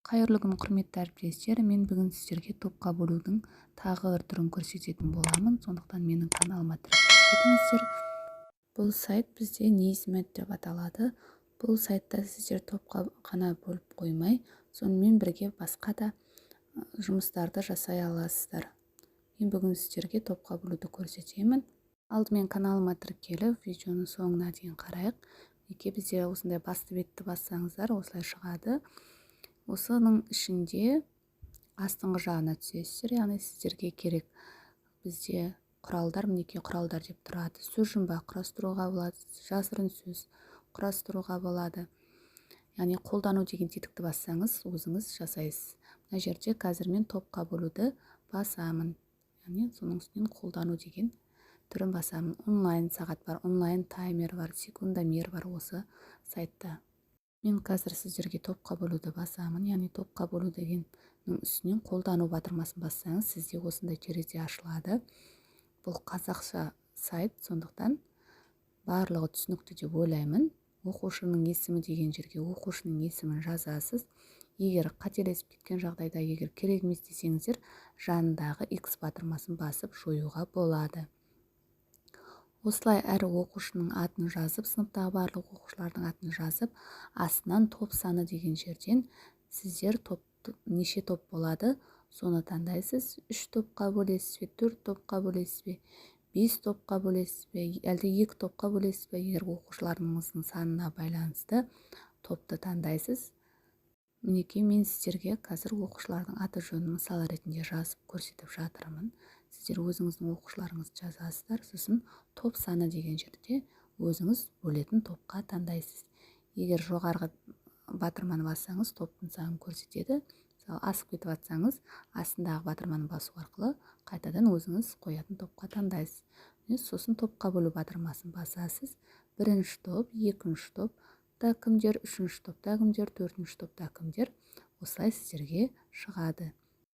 Қайырлы күн, құрметті әріптестер. Мен бүгін сіздерге топқа бөлудің тағы бір түрін көрсететін боламын. Сондықтан менің каналыма тіркеліп кетіңіздер. Бұл сайт бізде Naismate деп аталады. Бұл сайтта сіздер топқа қана бөліп қоймай, сонымен бірге басқа да жұмыстарды жасай аласыздар. Мен бүгін сіздерге топқа бөлуді көрсетемін. Алдымен каналыма тіркеліп, видеоның соңына дейін қарайық. Неге бізде осындай басты бетті бассаңыздар, осылай шығады. Осының ішінде астыңғы жағына түсесіздер, яғни сіздерге керек бізде құралдар, мінекей құралдар деп тұрады. Сөз жұмбақ құрастыруға болады, жасырын сөз құрастыруға болады. Яғни қолдану деген тетікті бассаңыз, өзіңіз жасайсыз. Мына жерде қазір мен топқа бөлуді басамын. Яғни соның үстінен қолдану деген түрін басамын. Онлайн сағат бар, онлайн таймер бар, секундомер бар осы сайтта. Мен қазір сіздерге топқа бөлуді басамын, яғни топқа бөлу дегеннің үстінен қолдану батырмасын бассаңыз, сізде осындай терезе ашылады. Бұл қазақша сайт, сондықтан барлығы түсінікті деп ойлаймын. Оқушының есімі деген жерге оқушының есімін жазасыз. Егер қателесіп кеткен жағдайда, егер керек емес десеңіздер, жанындағы X батырмасын басып жоюға болады. Осылай әр оқушының атын жазып, сыныптағы барлық оқушылардың атын жазып, астынан топ саны деген жерден сіздер неше топ болады, соны таңдайсыз. 3 топқа бөлесіз бе, 4 топқа бөлесіз бе, 5 топқа бөлесіз бе, әлде 2 топқа бөлесіз бе, егер оқушыларыңыздың санына байланысты топты таңдайсыз. Мінекей мен сіздерге қазір оқушылардың аты жөнін мысал ретінде жазып көрсетіп жатырмын. Сіздер өзіңіздің оқушыларыңызды жазасыздар, сосын топ саны деген жерде өзіңіз бөлетін топқа таңдайсыз. Егер жоғарғы батырманы бассаңыз, топтың санын көрсетеді. Мысалы, асып кетіп жатсаңыз, астындағы батырманы басу арқылы қайтадан өзіңіз қоятын топқа таңдайсыз. Сосын топқа бөлу батырмасын басасыз. Бірінші топ, екінші топта кімдер, үшінші топта кімдер, төртінші топта кімдер. Осылай сіздерге шығады.